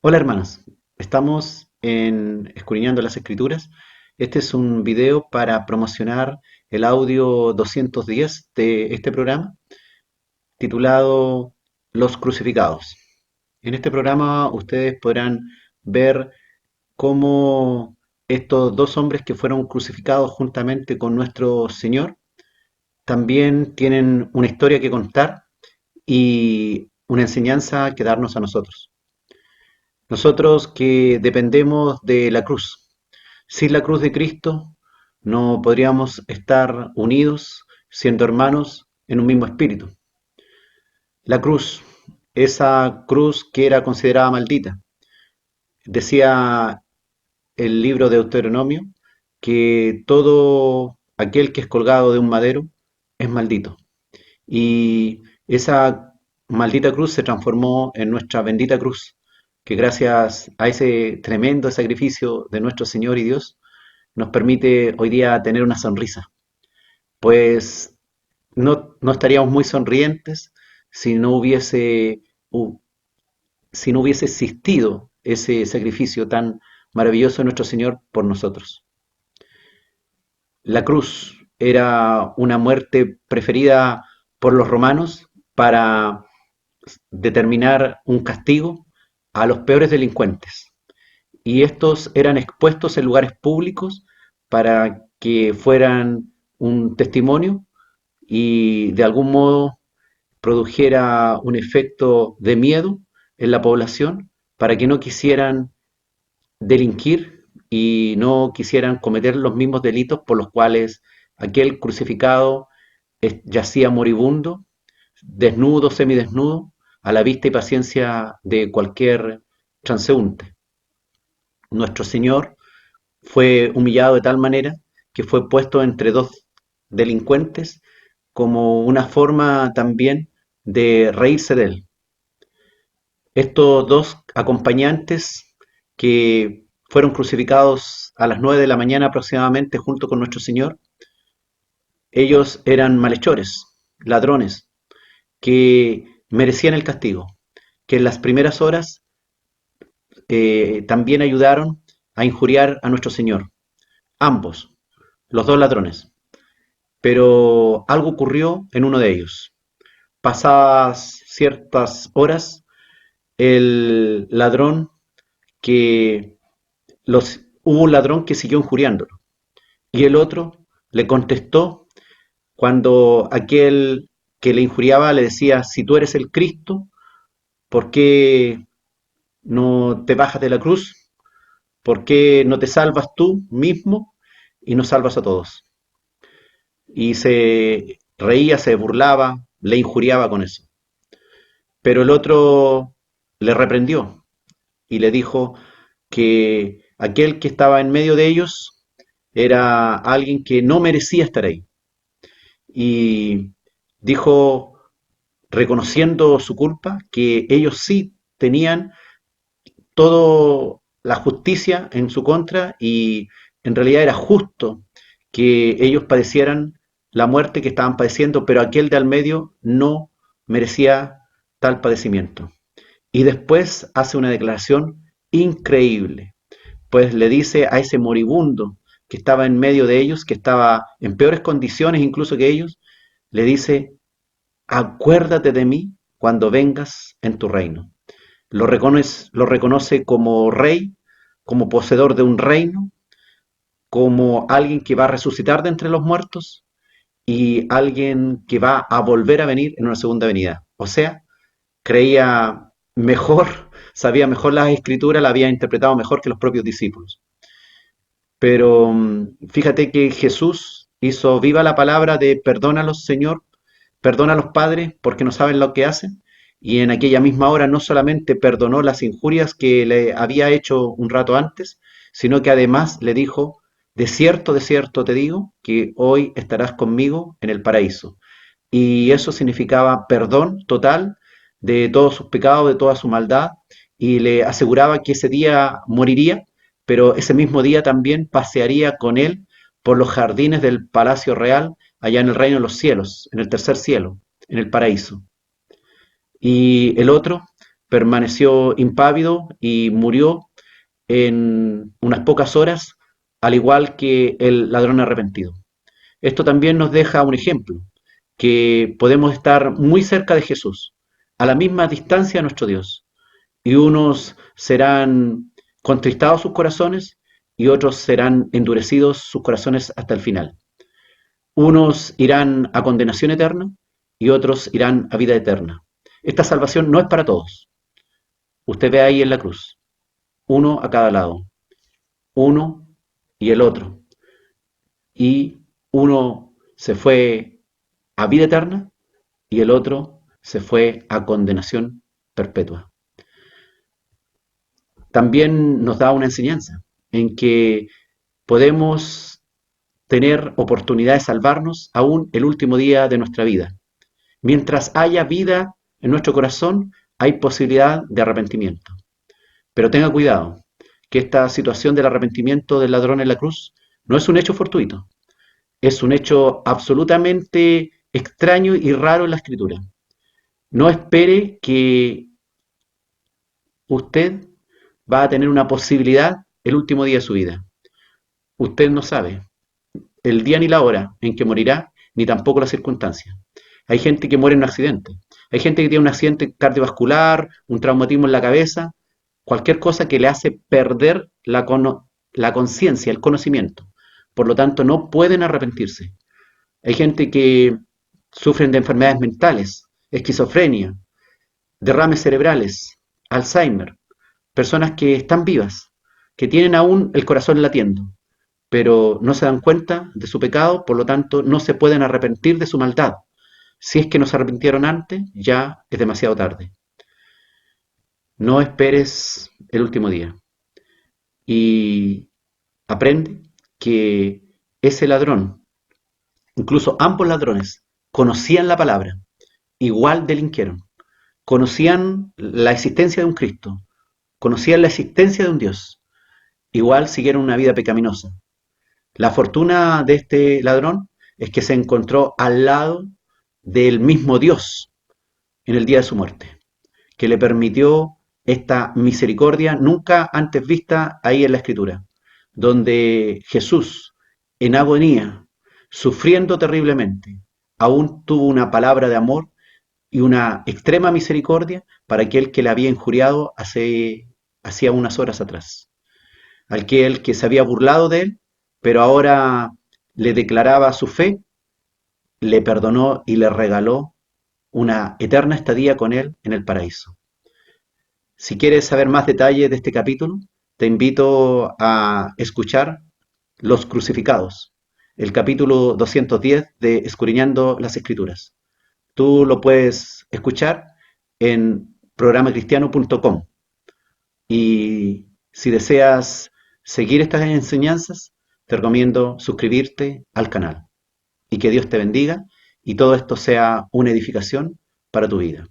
Hola hermanos, estamos en Escudriñando las Escrituras. Este es un video para promocionar el audio 210 de este programa titulado Los Crucificados. En este programa ustedes podrán ver cómo estos dos hombres que fueron crucificados juntamente con nuestro Señor también tienen una historia que contar y una enseñanza que darnos a nosotros. Nosotros que dependemos de la cruz. Sin la cruz de Cristo no podríamos estar unidos, siendo hermanos en un mismo espíritu. La cruz, esa cruz que era considerada maldita. Decía el libro de Deuteronomio que todo aquel que es colgado de un madero es maldito. Y esa maldita cruz se transformó en nuestra bendita cruz, que gracias a ese tremendo sacrificio de nuestro Señor y Dios, nos permite hoy día tener una sonrisa. Pues no estaríamos muy sonrientes si no hubiese, si no hubiese existido ese sacrificio tan maravilloso de nuestro Señor por nosotros. La cruz era una muerte preferida por los romanos para determinar un castigo a los peores delincuentes. Y estos eran expuestos en lugares públicos para que fueran un testimonio y de algún modo produjera un efecto de miedo en la población para que no quisieran delinquir y no quisieran cometer los mismos delitos por los cuales aquel crucificado yacía moribundo, desnudo, semidesnudo, a la vista y paciencia de cualquier transeúnte. Nuestro Señor fue humillado de tal manera que fue puesto entre dos delincuentes como una forma también de reírse de él. Estos dos acompañantes que fueron crucificados a las 9 de la mañana aproximadamente junto con nuestro Señor, ellos eran malhechores, ladrones, que merecían el castigo, que en las primeras horas también ayudaron a injuriar a nuestro Señor, ambos, los dos ladrones. Pero algo ocurrió en uno de ellos. Pasadas ciertas horas, el ladrón que hubo un ladrón que siguió injuriándolo y el otro le contestó cuando aquel que le injuriaba le decía, si tú eres el Cristo, ¿por qué no te bajas de la cruz? ¿Por qué no te salvas tú mismo y no salvas a todos? Y se reía, se burlaba, le injuriaba con eso. Pero el otro le reprendió y le dijo que aquel que estaba en medio de ellos era alguien que no merecía estar ahí. Y dijo, reconociendo su culpa, que ellos sí tenían toda la justicia en su contra y en realidad era justo que ellos padecieran la muerte que estaban padeciendo, pero aquel de al medio no merecía tal padecimiento. Y después hace una declaración increíble, pues le dice a ese moribundo que estaba en medio de ellos, que estaba en peores condiciones incluso que ellos, le dice, acuérdate de mí cuando vengas en tu reino. Lo reconoce como rey, como poseedor de un reino, como alguien que va a resucitar de entre los muertos y alguien que va a volver a venir en una segunda venida. O sea, creía mejor, sabía mejor las escrituras, la había interpretado mejor que los propios discípulos. Pero fíjate que Jesús hizo viva la palabra de perdónalos, Señor, perdona a los padres porque no saben lo que hacen. Y en aquella misma hora no solamente perdonó las injurias que le había hecho un rato antes, sino que además le dijo, de cierto te digo, que hoy estarás conmigo en el paraíso. Y eso significaba perdón total de todos sus pecados, de toda su maldad, y le aseguraba que ese día moriría, pero ese mismo día también pasearía con él por los jardines del Palacio Real, allá en el reino de los cielos, en el tercer cielo, en el paraíso. Y el otro permaneció impávido y murió en unas pocas horas, al igual que el ladrón arrepentido. Esto también nos deja un ejemplo, que podemos estar muy cerca de Jesús, a la misma distancia de nuestro Dios, y unos serán contristados sus corazones y otros serán endurecidos sus corazones hasta el final. Unos irán a condenación eterna y otros irán a vida eterna. Esta salvación no es para todos. Usted ve ahí en la cruz, uno a cada lado, uno y el otro. Y uno se fue a vida eterna y el otro se fue a condenación perpetua. También nos da una enseñanza en que podemos tener oportunidad de salvarnos aún el último día de nuestra vida. Mientras haya vida en nuestro corazón, hay posibilidad de arrepentimiento. Pero tenga cuidado, que esta situación del arrepentimiento del ladrón en la cruz no es un hecho fortuito, es un hecho absolutamente extraño y raro en la escritura. No espere que usted va a tener una posibilidad el último día de su vida. Usted no sabe el día ni la hora en que morirá, ni tampoco las circunstancias. Hay gente que muere en un accidente. Hay gente que tiene un accidente cardiovascular, un traumatismo en la cabeza, cualquier cosa que le hace perder la conciencia, el conocimiento. Por lo tanto, no pueden arrepentirse. Hay gente que sufren de enfermedades mentales, esquizofrenia, derrames cerebrales, Alzheimer, personas que están vivas, que tienen aún el corazón latiendo, pero no se dan cuenta de su pecado, por lo tanto no se pueden arrepentir de su maldad. Si es que no se arrepintieron antes, ya es demasiado tarde. No esperes el último día y aprende que ese ladrón, incluso ambos ladrones, conocían la palabra, igual delinquieron, conocían la existencia de un Cristo, conocían la existencia de un Dios, igual siguieron una vida pecaminosa. La fortuna de este ladrón es que se encontró al lado del mismo Dios en el día de su muerte, que le permitió esta misericordia nunca antes vista ahí en la Escritura, donde Jesús, en agonía, sufriendo terriblemente, aún tuvo una palabra de amor y una extrema misericordia para aquel que le había injuriado hacía unas horas atrás. Aquel que se había burlado de él, pero ahora le declaraba su fe, le perdonó y le regaló una eterna estadía con él en el paraíso. Si quieres saber más detalles de este capítulo, te invito a escuchar Los Crucificados, el capítulo 210 de Escudriñando las Escrituras. Tú lo puedes escuchar en programacristiano.com y si deseas seguir estas enseñanzas, te recomiendo suscribirte al canal y que Dios te bendiga y todo esto sea una edificación para tu vida.